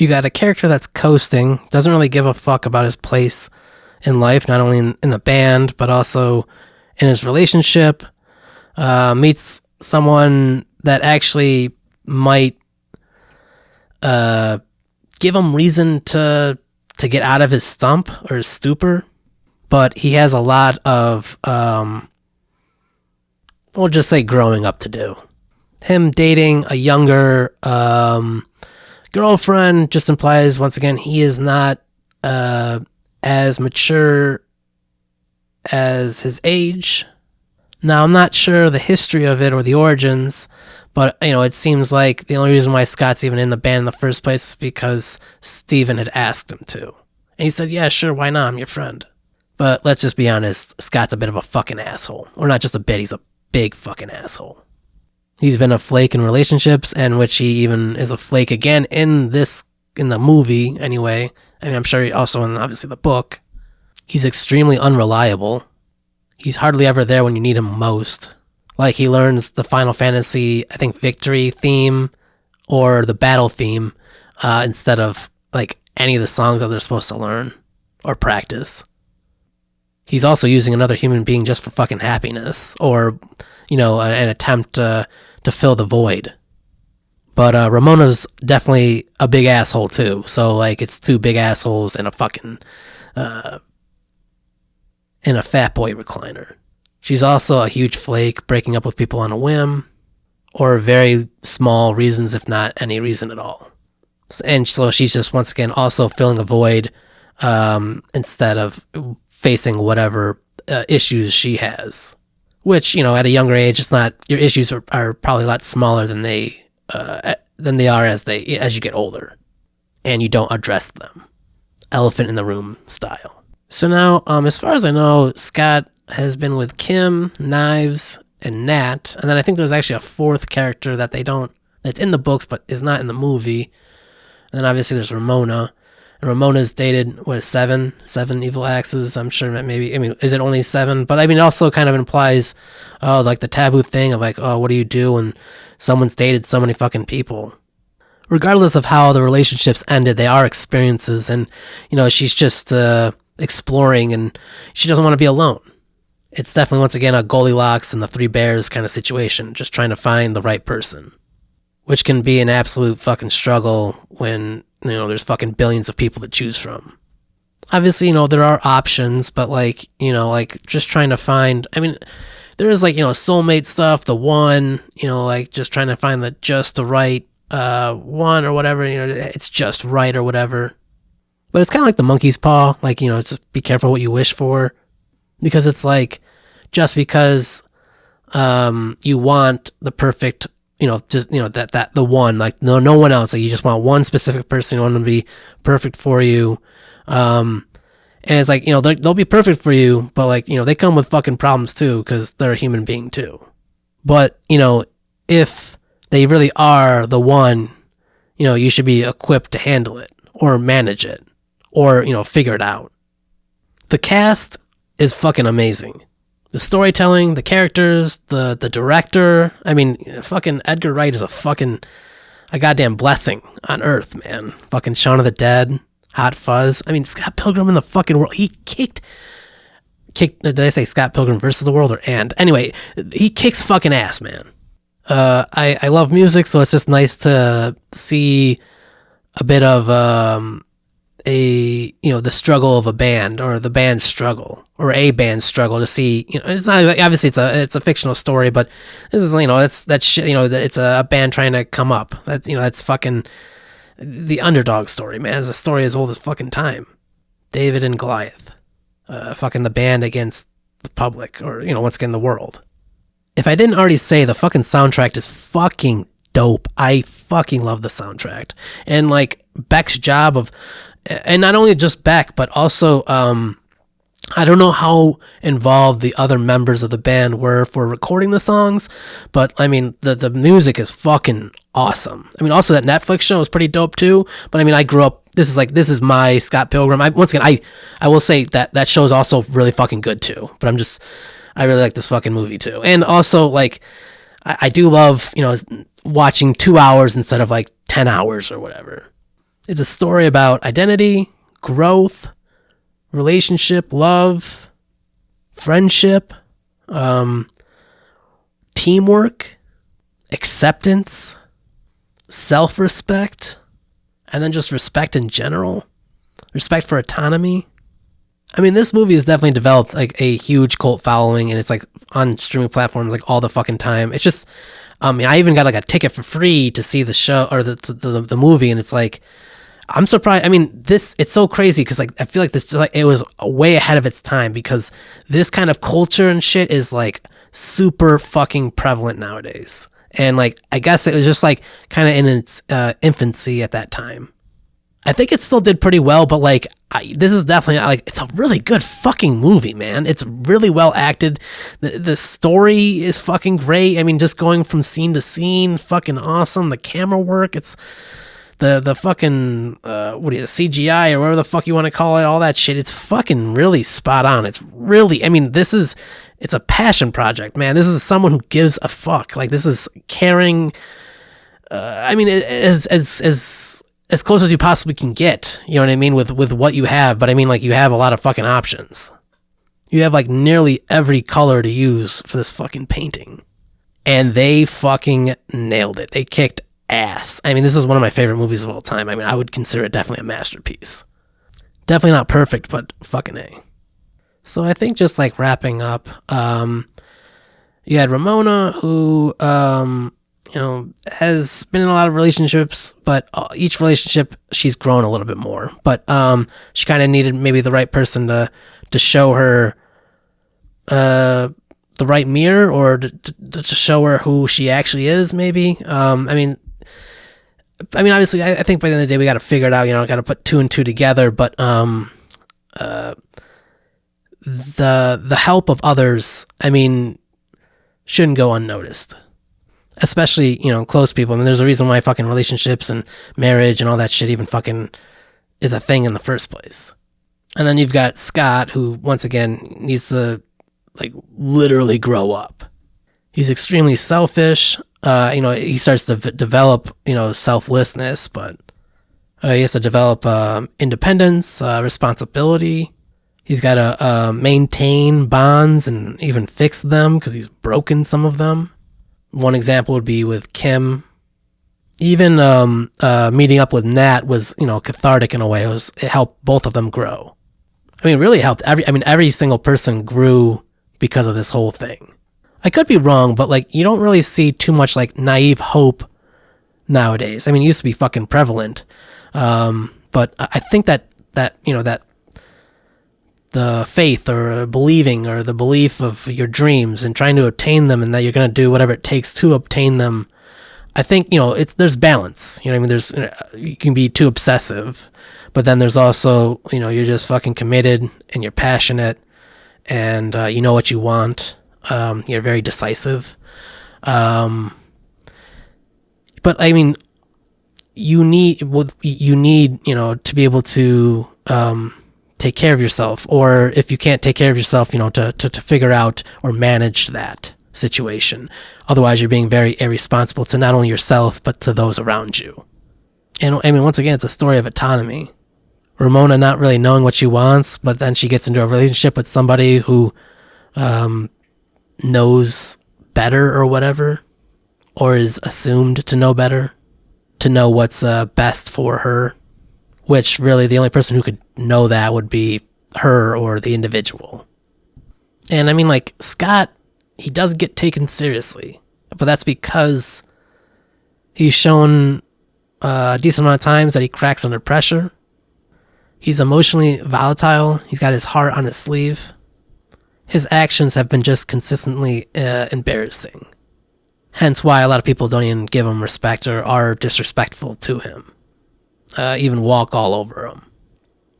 you got a character that's coasting, doesn't really give a fuck about his place in life, not only in the band, but also in his relationship. Meets someone that actually might give him reason to get out of his stump or his stupor. But he has a lot of, we'll just say, growing up to do. Him dating a younger girlfriend just implies, once again, he is not as mature as his age. Now, I'm not sure the history of it or the origins, but, it seems like the only reason why Scott's even in the band in the first place is because Steven had asked him to. And he said, yeah, sure, why not? I'm your friend. But let's just be honest, Scott's a bit of a fucking asshole. Or not just a bit, he's a big fucking asshole. He's been a flake in relationships, and which he even is a flake again in the movie, anyway. I mean, I'm sure he also in, obviously, the book. He's extremely unreliable. He's hardly ever there when you need him most. Like, he learns the Final Fantasy, I think, victory theme or the battle theme instead of, like, any of the songs that they're supposed to learn or practice. He's also using another human being just for fucking happiness or, an attempt to fill the void. But Ramona's definitely a big asshole, too. So, like, it's two big assholes in a fucking... in a fat boy recliner. She's also a huge flake, breaking up with people on a whim, or very small reasons, if not any reason at all. And so she's just, once again, also filling a void instead of facing whatever issues she has. Which, at a younger age, it's not, your issues are probably a lot smaller than they are as you get older, and you don't address them. Elephant in the room style. So now, as far as I know, Scott has been with Kim, Knives, and Nat, and then I think there's actually a fourth character that's in the books but is not in the movie. And then obviously there's Ramona, and Ramona's dated, seven evil axes, I'm sure maybe, is it only 7? But it also kind of implies, like the taboo thing of like, what do you do when someone's dated so many fucking people? Regardless of how the relationships ended, they are experiences, and, she's just, exploring, and she doesn't want to be alone. It's definitely, once again, a Goldilocks and the Three Bears kind of situation, just trying to find the right person, which can be an absolute fucking struggle when, there's fucking billions of people to choose from. Obviously, there are options, but just trying to find, there is soulmate stuff, the one, just trying to find the right one or whatever, it's just right or whatever. But it's kind of like the monkey's paw, just be careful what you wish for, because it's like, just because you want the perfect, that the one, no one else, you just want one specific person, you want them to be perfect for you, and it's like, they'll be perfect for you, but they come with fucking problems too, because they're a human being too. But, if they really are the one, you should be equipped to handle it, or manage it, or, figure it out. The cast is fucking amazing. The storytelling, the characters, the director. Fucking Edgar Wright is a goddamn blessing on earth, man. Fucking Shaun of the Dead, Hot Fuzz. Scott Pilgrim in the fucking world. He kicked, did I say Scott Pilgrim versus the world or and? Anyway, he kicks fucking ass, man. I love music, so it's just nice to see a bit of, the struggle of a band, or the band's struggle, or a band's struggle, to see, it's not like, obviously it's a fictional story, but this is, that's shit, it's a band trying to come up. That's fucking the underdog story, man. It's a story as old as fucking time. David and Goliath, fucking the band against the public, or, once again, the world. If I didn't already say, the fucking soundtrack is fucking dope. I fucking love the soundtrack. And Beck's job of, and not only just Beck, but also, I don't know how involved the other members of the band were for recording the songs, but the music is fucking awesome. Also that Netflix show is pretty dope too, but I grew up, this is my Scott Pilgrim. Once again, I will say that show is also really fucking good too, but I really like this fucking movie too. And also, I do love, watching 2 hours instead of 10 hours or whatever. It's a story about identity, growth, relationship, love, friendship, teamwork, acceptance, self-respect, and then just respect in general. Respect for autonomy. I mean, this movie has definitely developed like a huge cult following, and it's like on streaming platforms like all the fucking time. It's just, I even got like a ticket for free to see the show or the movie, and it's like, I'm surprised. I mean, it's so crazy because like I feel like this like it was way ahead of its time because this kind of culture and shit is like super fucking prevalent nowadays, and like I guess it was just like kind of in its infancy at that time. I think it still did pretty well, but like this is definitely like it's a really good fucking movie, man. It's really well acted. The story is fucking great. I mean, just going from scene to scene, fucking awesome. The camera work, it's the fucking CGI or whatever the fuck you want to call it, all that shit. It's fucking really spot on. It's really, I mean, it's a passion project, man. This is someone who gives a fuck. Like this is caring. I mean, as close as you possibly can get, you know what I mean, with what you have. But I mean, like, you have a lot of fucking options. You have, like, nearly every color to use for this fucking painting. And they fucking nailed it. They kicked ass. I mean, this is one of my favorite movies of all time. I mean, I would consider it definitely a masterpiece. Definitely not perfect, but fucking A. So I think just, like, wrapping up, you had Ramona, who, has been in a lot of relationships, but each relationship she's grown a little bit more. But she kind of needed maybe the right person to show her the right mirror, or to show her who she actually is. Maybe. I mean, obviously, I think by the end of the day we got to figure it out. Got to put two and two together. But the help of others, I mean, shouldn't go unnoticed. Especially, close people. I mean, there's a reason why fucking relationships and marriage and all that shit even fucking is a thing in the first place. And then you've got Scott, who, once again, needs to, like, literally grow up. He's extremely selfish. He starts to develop, selflessness, but he has to develop independence, responsibility. He's got to maintain bonds and even fix them because he's broken some of them. One example would be with Kim. Even meeting up with Nat was, cathartic in a way. It helped both of them grow. I mean, it really helped. Every single person grew because of this whole thing. I could be wrong, but like you don't really see too much like naive hope nowadays. I mean, it used to be fucking prevalent, but I think that the faith or believing or the belief of your dreams and trying to obtain them, and that you're going to do whatever it takes to obtain them. I think, there's balance. You know what I mean? You can be too obsessive, but then there's also, you're just fucking committed and you're passionate and you know what you want. You're very decisive. But I mean, you need, to be able to, take care of yourself, or if you can't take care of yourself, to figure out or manage that situation. Otherwise, you're being very irresponsible to not only yourself, but to those around you. And I mean, once again, it's a story of autonomy. Ramona not really knowing what she wants, but then she gets into a relationship with somebody who knows better or whatever, or is assumed to know better, to know what's best for her. Which really the only person who could know that would be her or the individual. And I mean, like, Scott, he does get taken seriously, but that's because he's shown a decent amount of times that he cracks under pressure. He's emotionally volatile. He's got his heart on his sleeve. His actions have been just consistently embarrassing. Hence why a lot of people don't even give him respect or are disrespectful to him. Even walk all over him.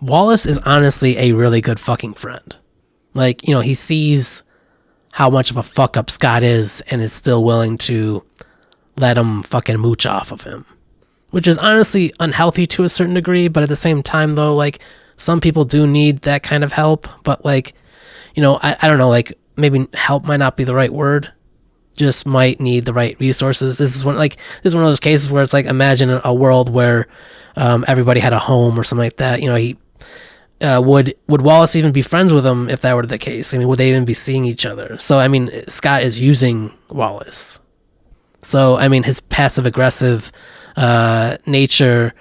Wallace is honestly a really good fucking friend. Like, he sees how much of a fuck up Scott is and is still willing to let him fucking mooch off of him. Which is honestly unhealthy to a certain degree, but at the same time though, like, some people do need that kind of help, but like, I don't know, like, maybe help might not be the right word. Just might need the right resources. This is one of those cases where it's like, imagine a world where everybody had a home or something like that. You know, he would Wallace even be friends with him if that were the case? I mean, would they even be seeing each other? So, I mean, Scott is using Wallace. So, I mean, his passive-aggressive nature,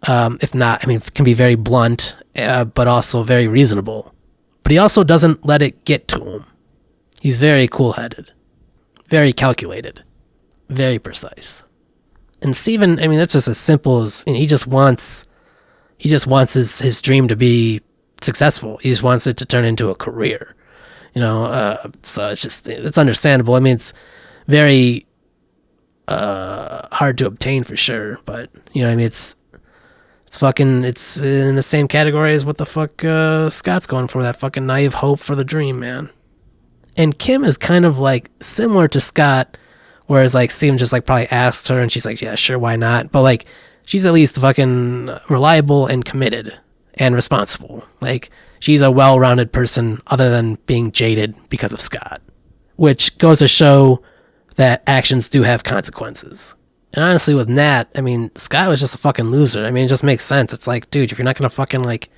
if not, I mean, can be very blunt, but also very reasonable. But he also doesn't let it get to him. He's very cool-headed, very calculated, very precise. And Steven, I mean, that's just as simple as, you know, he just wants his dream to be successful. He just wants it to turn into a career, you know. So it's understandable. I mean, it's very hard to obtain for sure, but you know, I mean, it's in the same category as what the fuck Scott's going for, that fucking naive hope for the dream, man. And Kim is kind of like similar to Scott, whereas like Steven just like probably asked her and she's like, yeah, sure, why not? But like, she's at least fucking reliable and committed and responsible. Like, she's a well-rounded person other than being jaded because of Scott, which goes to show that actions do have consequences. And honestly, with Nat, I mean, Scott was just a fucking loser. I mean, it just makes sense. It's like, dude, if you're not gonna fucking like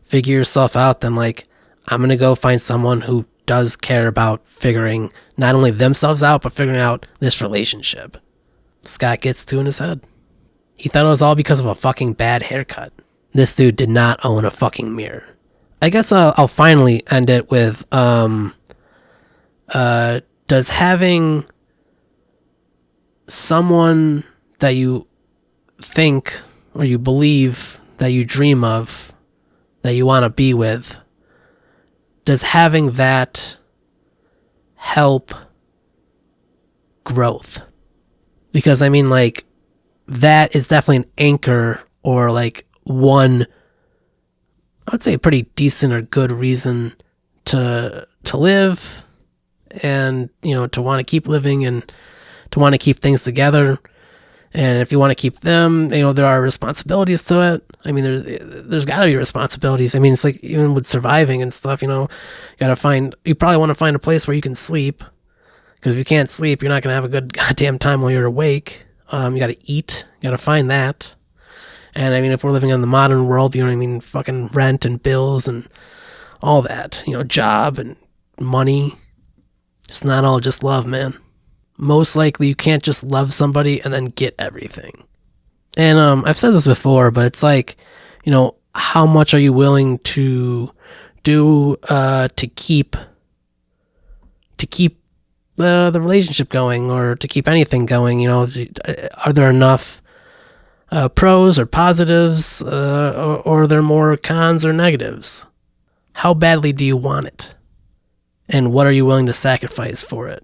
figure yourself out, then like, I'm gonna go find someone who does care about figuring not only themselves out, but figuring out this relationship. Scott gets two in his head. He thought it was all because of a fucking bad haircut. This dude did not own a fucking mirror. I guess I'll finally end it with, does having someone that you think or you believe that you dream of, that you want to be with, does having that help growth? Because I mean, like, that is definitely an anchor or like one, I would say, a pretty decent or good reason to live, and you know, to want to keep living and to want to keep things together. And if you want to keep them, you know, there are responsibilities to it. I mean, there's got to be responsibilities. I mean, it's like even with surviving and stuff, you know, you probably want to find a place where you can sleep, because if you can't sleep, you're not going to have a good goddamn time while you're awake. You got to eat, you got to find that. And I mean, if we're living in the modern world, you know what I mean, fucking rent and bills and all that, you know, job and money. It's not all just love, man. Most likely you can't just love somebody and then get everything. And I've said this before, but it's like, you know, how much are you willing to do to keep the relationship going, or to keep anything going? You know, are there enough pros or positives, or are there more cons or negatives? How badly do you want it? And what are you willing to sacrifice for it?